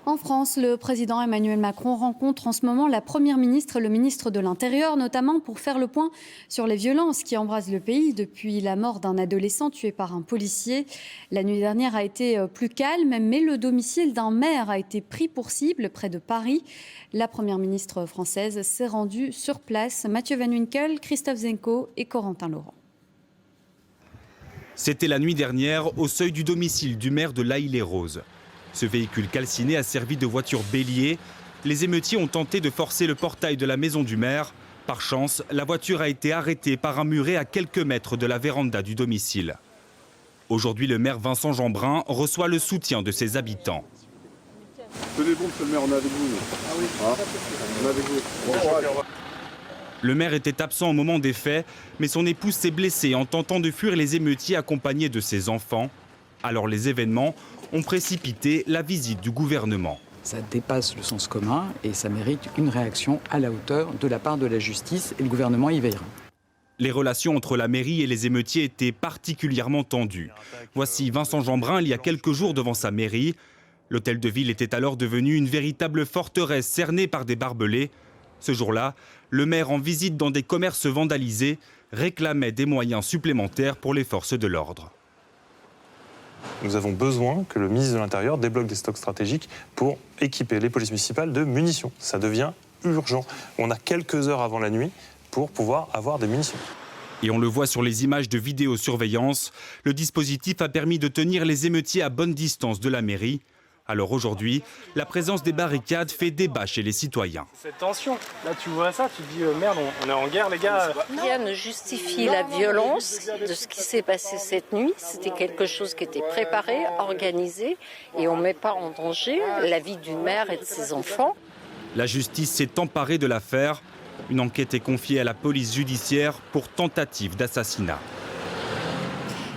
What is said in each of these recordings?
En France, le président Emmanuel Macron rencontre en ce moment la première ministre et le ministre de l'Intérieur, notamment pour faire le point sur les violences qui embrasent le pays depuis la mort d'un adolescent tué par un policier. La nuit dernière a été plus calme, mais le domicile d'un maire a été pris pour cible près de Paris. La première ministre française s'est rendue sur place. Mathieu Van Winkel, Christophe Zenko et Corentin Laurent. C'était la nuit dernière au seuil du domicile du maire de L'Haÿ-les-Roses. Ce véhicule calciné a servi de voiture bélier. Les émeutiers ont tenté de forcer le portail de la maison du maire. Par chance, la voiture a été arrêtée par un muret à quelques mètres de la véranda du domicile. Aujourd'hui, le maire Vincent Jeanbrun reçoit le soutien de ses habitants. Tenez bon, monsieur le maire, on est avec vous. Ah oui, on est avec vous. Bonjour. Le maire était absent au moment des faits, mais son épouse s'est blessée en tentant de fuir les émeutiers accompagnés de ses enfants. Alors les événements ont précipité la visite du gouvernement. Ça dépasse le sens commun et ça mérite une réaction à la hauteur de la part de la justice et le gouvernement y veillera. Les relations entre la mairie et les émeutiers étaient particulièrement tendues. Voici Vincent Jeanbrun il y a quelques jours devant sa mairie. L'hôtel de ville était alors devenu une véritable forteresse cernée par des barbelés. Ce jour-là, le maire, en visite dans des commerces vandalisés, réclamait des moyens supplémentaires pour les forces de l'ordre. Nous avons besoin que le ministre de l'Intérieur débloque des stocks stratégiques pour équiper les polices municipales de munitions. Ça devient urgent. On a quelques heures avant la nuit pour pouvoir avoir des munitions. Et on le voit sur les images de vidéosurveillance, le dispositif a permis de tenir les émeutiers à bonne distance de la mairie. Alors aujourd'hui, la présence des barricades fait débat chez les citoyens. Cette tension, là tu vois ça, tu te dis merde, on est en guerre les gars. Rien ne justifie la violence de ce qui s'est passé cette nuit. C'était quelque chose qui était préparé, organisé, et on ne met pas en danger la vie d'une mère et de ses enfants. La justice s'est emparée de l'affaire. Une enquête est confiée à la police judiciaire pour tentative d'assassinat.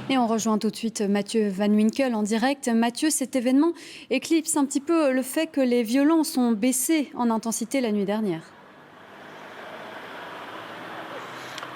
Et on rejoint tout de suite Mathieu Van Winkel en direct. Mathieu, cet événement éclipse un petit peu le fait que les violences ont baissé en intensité la nuit dernière.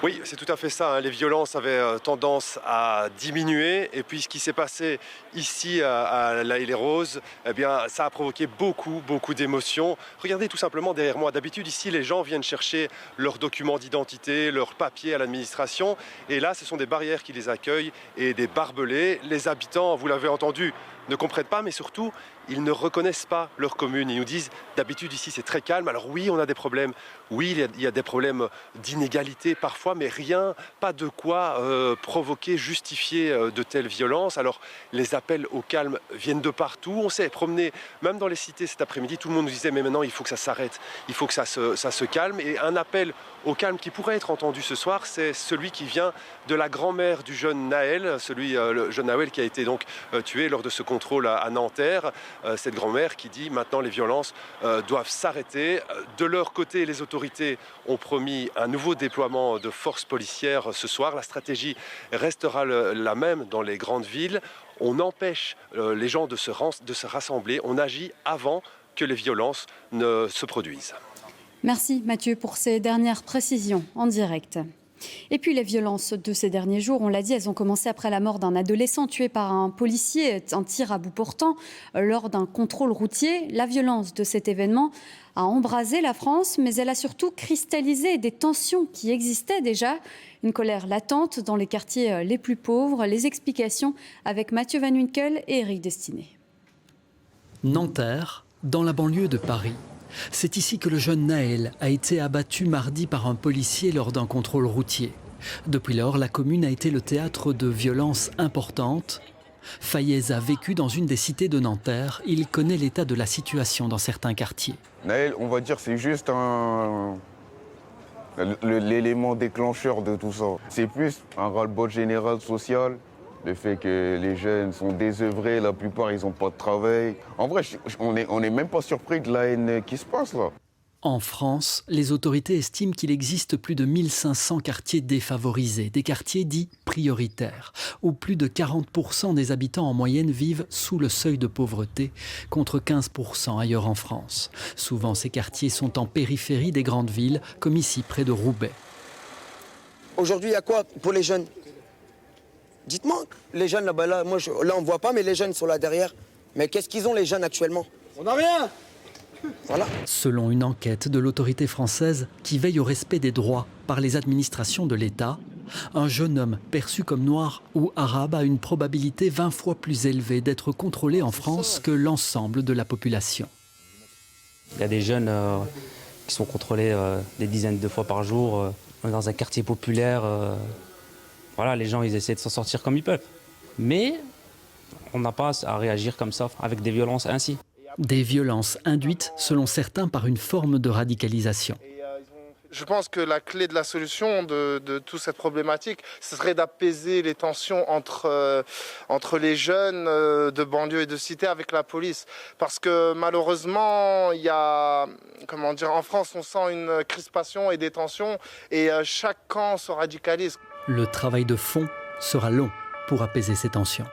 Oui, c'est tout à fait ça. Les violences avaient tendance à diminuer. Et puis ce qui s'est passé ici à L'Haÿ-les-Roses, eh bien, ça a provoqué beaucoup d'émotions. Regardez tout simplement derrière moi. D'habitude, ici, les gens viennent chercher leurs documents d'identité, leurs papiers à l'administration. Et là, ce sont des barrières qui les accueillent et des barbelés. Les habitants, vous l'avez entendu, ne comprennent pas, mais surtout, ils ne reconnaissent pas leur commune. Ils nous disent, d'habitude ici c'est très calme. Alors oui, on a des problèmes. Oui, il y a des problèmes d'inégalité parfois, mais rien, pas de quoi provoquer, justifier de telles violences. Alors les appels au calme viennent de partout. On s'est promené, même dans les cités cet après-midi, tout le monde nous disait, mais maintenant il faut que ça s'arrête, il faut que ça se calme. Et un appel au calme qui pourrait être entendu ce soir, c'est celui qui vient de la grand-mère du jeune Naël, le jeune Naël qui a été donc tué lors de ce contrôle à Nanterre. Cette grand-mère qui dit maintenant les violences doivent s'arrêter. De leur côté, les autorités ont promis un nouveau déploiement de forces policières ce soir. La stratégie restera la même dans les grandes villes. On empêche les gens de se rassembler. On agit avant que les violences ne se produisent. Merci Mathieu pour ces dernières précisions en direct. Et puis les violences de ces derniers jours, on l'a dit, elles ont commencé après la mort d'un adolescent tué par un policier, un tir à bout portant lors d'un contrôle routier. La violence de cet événement a embrasé la France, mais elle a surtout cristallisé des tensions qui existaient déjà. Une colère latente dans les quartiers les plus pauvres. Les explications avec Mathieu Van Winkel et Éric Destiné. Nanterre, dans la banlieue de Paris. C'est ici que le jeune Naël a été abattu mardi par un policier lors d'un contrôle routier. Depuis lors, la commune a été le théâtre de violences importantes. Fayez a vécu dans une des cités de Nanterre. Il connaît l'état de la situation dans certains quartiers. Naël, on va dire, c'est juste l'élément déclencheur de tout ça. C'est plus un ras-le-bol général social. Le fait que les jeunes sont désœuvrés, la plupart, ils n'ont pas de travail. En vrai, on n'est même pas surpris de la haine qui se passe là. En France, les autorités estiment qu'il existe plus de 1500 quartiers défavorisés, des quartiers dits prioritaires, où plus de 40% des habitants en moyenne vivent sous le seuil de pauvreté, contre 15% ailleurs en France. Souvent, ces quartiers sont en périphérie des grandes villes, comme ici, près de Roubaix. Aujourd'hui, il y a quoi pour les jeunes ? Dites-moi, les jeunes là-bas, là on ne voit pas, mais les jeunes sont là derrière. Mais qu'est-ce qu'ils ont les jeunes actuellement? On n'a rien. Voilà. Selon une enquête de l'autorité française qui veille au respect des droits par les administrations de l'État, un jeune homme perçu comme noir ou arabe a une probabilité 20 fois plus élevée d'être contrôlé en France que l'ensemble de la population. Il y a des jeunes qui sont contrôlés des dizaines de fois par jour dans un quartier populaire. Voilà, les gens ils essaient de s'en sortir comme ils peuvent. Mais on n'a pas à réagir comme ça, avec des violences ainsi. Des violences induites, selon certains, par une forme de radicalisation. Je pense que la clé de la solution de toute cette problématique, ce serait d'apaiser les tensions entre les jeunes de banlieue et de cité avec la police. Parce que malheureusement, il y a, en France, on sent une crispation et des tensions et chaque camp se radicalise. Le travail de fond sera long pour apaiser ces tensions.